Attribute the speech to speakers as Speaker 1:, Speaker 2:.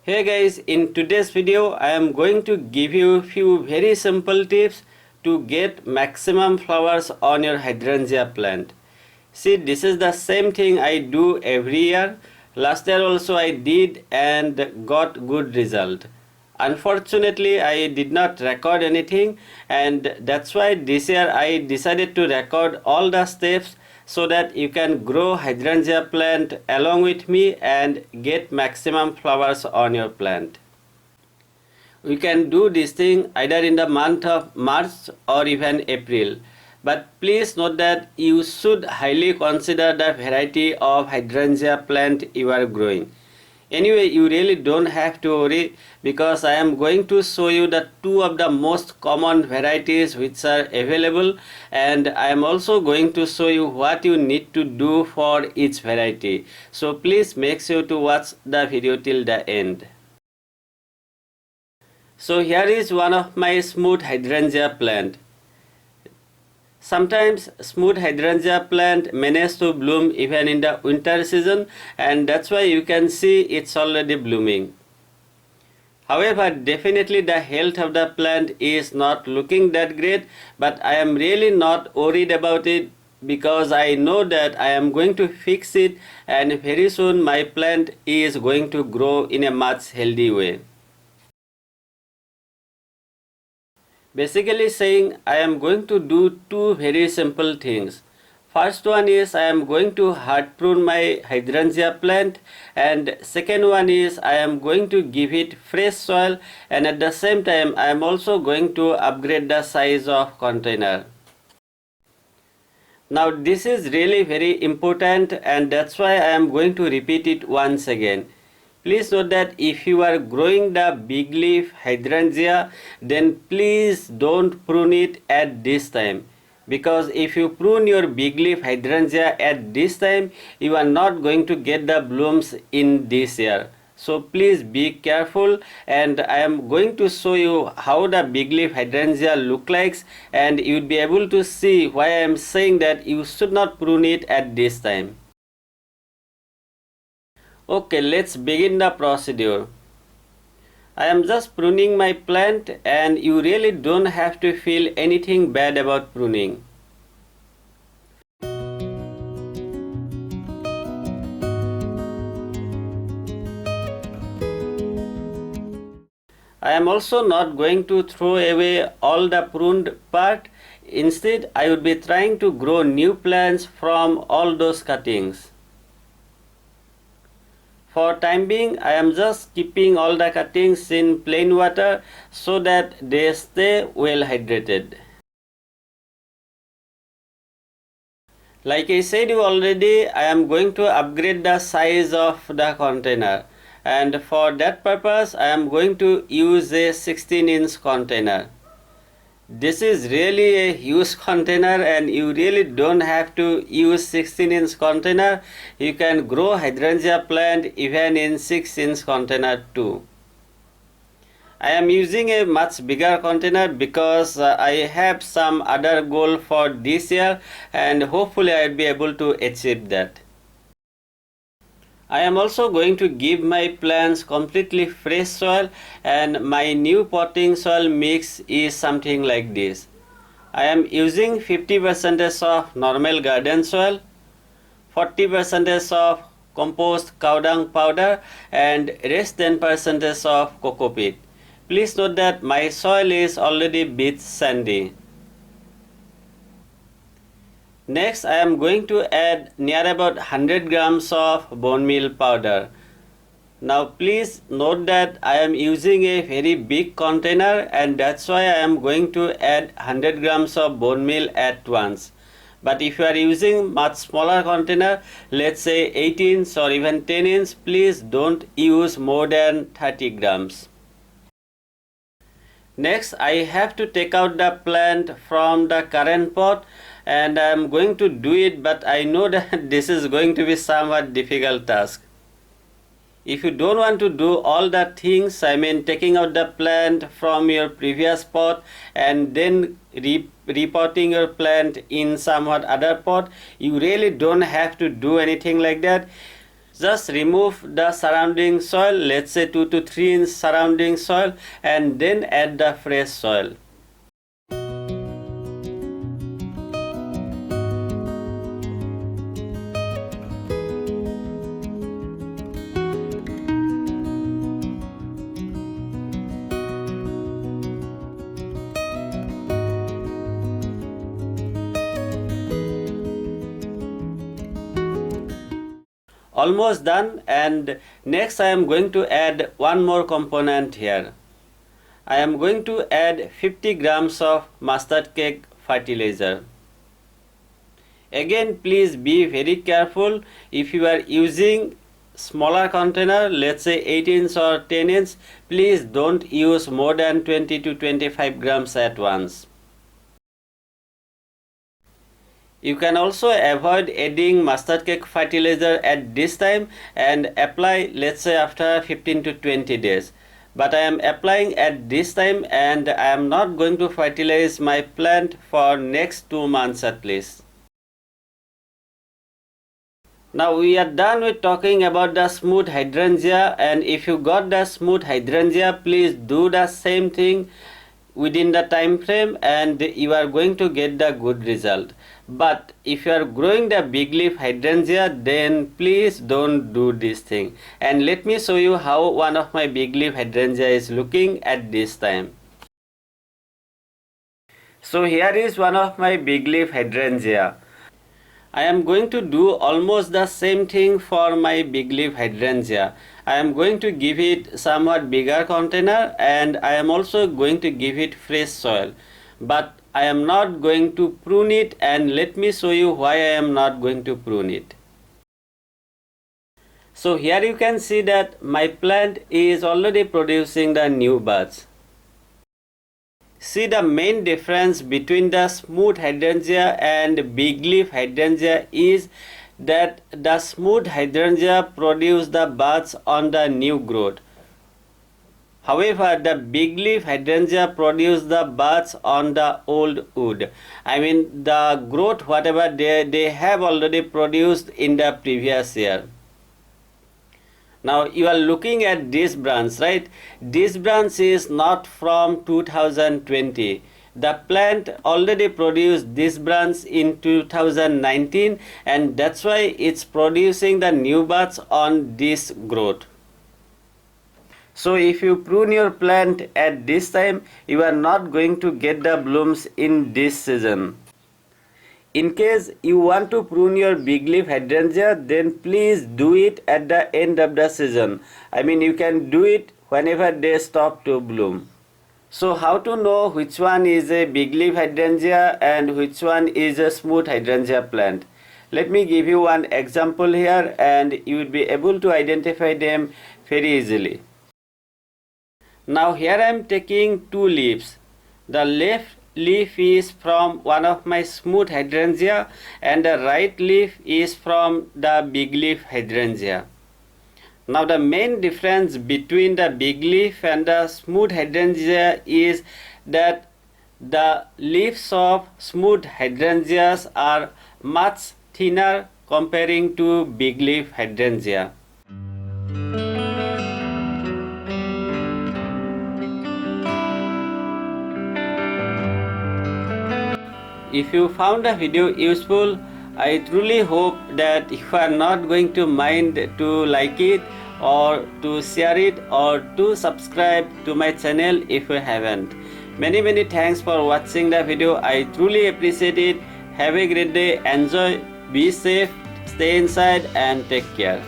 Speaker 1: Hey guys, in today's video I am going to give you few very simple tips to get maximum flowers on your hydrangea plant. See, this is the same thing I do every year. Last year also I did and got good result. Unfortunately, I did not record anything, and that's why this year I decided to record all the steps so that you can grow hydrangea plant along with me and get maximum flowers on your plant. We can do this thing either in the month of March or even April. But please note that you should highly consider the variety of hydrangea plant you are growing. Anyway, you really don't have to worry because I am going to show you the two of the most common varieties which are available, and I am also going to show you what you need to do for each variety. So please make sure to watch the video till the end. So here is one of my smooth hydrangea plant. Sometimes smooth hydrangea plant manages to bloom even in the winter season, and that's why you can see it's already blooming. However, definitely the health of the plant is not looking that great, but I am really not worried about it because I know that I am going to fix it, and very soon my plant is going to grow in a much healthy way. Basically saying, I am going to do two very simple things. First one is I am going to hard prune my hydrangea plant, and second one is I am going to give it fresh soil, and at the same time I am also going to upgrade the size of container. Now this is really very important, and that's why I am going to repeat it once again. Please note that if you are growing the big leaf hydrangea, then please don't prune it at this time. Because if you prune your big leaf hydrangea at this time, you are not going to get the blooms in this year. So please be careful, and I am going to show you how the big leaf hydrangea look like, and you will be able to see why I am saying that you should not prune it at this time. Okay, let's begin the procedure. I am just pruning my plant, and you really don't have to feel anything bad about pruning. I am also not going to throw away all the pruned part. Instead, I would be trying to grow new plants from all those cuttings. For time being, I am just keeping all the cuttings in plain water so that they stay well hydrated. Like I said you already, I am going to upgrade the size of the container, and for that purpose I am going to use a 16-inch container. This is really a huge container, and you really don't have to use 16-inch container. You can grow hydrangea plant even in 6-inch container too. I am using a much bigger container because I have some other goal for this year, and hopefully I will be able to achieve that. I am also going to give my plants completely fresh soil, and my new potting soil mix is something like this. I am using 50% of normal garden soil, 40% of compost cow dung powder, and rest 10% of coco peat. Please note that my soil is already a bit sandy. Next, I am going to add near about 100 grams of bone meal powder. Now please note that I am using a very big container, and that's why I am going to add 100 grams of bone meal at once. But if you are using much smaller container, let's say 8-inch or even 10-inch, please don't use more than 30 grams. Next, I have to take out the plant from the current pot, and I am going to do it, but I know that this is going to be somewhat difficult task. If you don't want to do all the things, I mean taking out the plant from your previous pot and then repotting your plant in somewhat other pot, you really don't have to do anything like that. Just remove the surrounding soil, let's say 2 to 3 inch surrounding soil, and then add the fresh soil. Almost done, and next I am going to add one more component here. I am going to add 50 grams of mustard cake fertilizer. Again, please be very careful. If you are using smaller container, let's say 8 inch or 10 inch, please don't use more than 20 to 25 grams at once. You can also avoid adding mustard cake fertilizer at this time and apply, let's say, after 15 to 20 days. But I am applying at this time, and I am not going to fertilize my plant for next 2 months at least. Now we are done with talking about the smooth hydrangea, and if you got the smooth hydrangea, please do the same thing within the time frame and you are going to get the good result. But if you are growing the big leaf hydrangea, then please don't do this thing. And let me show you how one of my big leaf hydrangea is looking at this time. So here is one of my big leaf hydrangea. I am going to do almost the same thing for my big leaf hydrangea. I am going to give it somewhat bigger container, and I am also going to give it fresh soil. But I am not going to prune it, and let me show you why I am not going to prune it. So here you can see that my plant is already producing the new buds. See, the main difference between the smooth hydrangea and big leaf hydrangea is that the smooth hydrangea produce the buds on the new growth. However, the big leaf hydrangea produce the buds on the old wood. I mean the growth whatever they have already produced in the previous year. Now you are looking at this branch, right? This branch is not from 2020. The plant already produced this branch in 2019, and that's why it's producing the new buds on this growth. So if you prune your plant at this time, you are not going to get the blooms in this season. In case you want to prune your big leaf hydrangea, then please do it at the end of the season. I mean, you can do it whenever they stop to bloom. So how to know which one is a big leaf hydrangea and which one is a smooth hydrangea plant? Let me give you one example here, and you will be able to identify them very easily. Now here I am taking two leaves. The left leaf is from one of my smooth hydrangea and the right leaf is from the big leaf hydrangea. Now the main difference between the big leaf and the smooth hydrangea is that the leaves of smooth hydrangeas are much thinner comparing to big leaf hydrangea. If you found the video useful, I truly hope that you are not going to mind to like it or to share it or to subscribe to my channel if you haven't. Many thanks for watching the video. I truly appreciate it. Have a great day. Enjoy. Be safe. Stay inside and take care.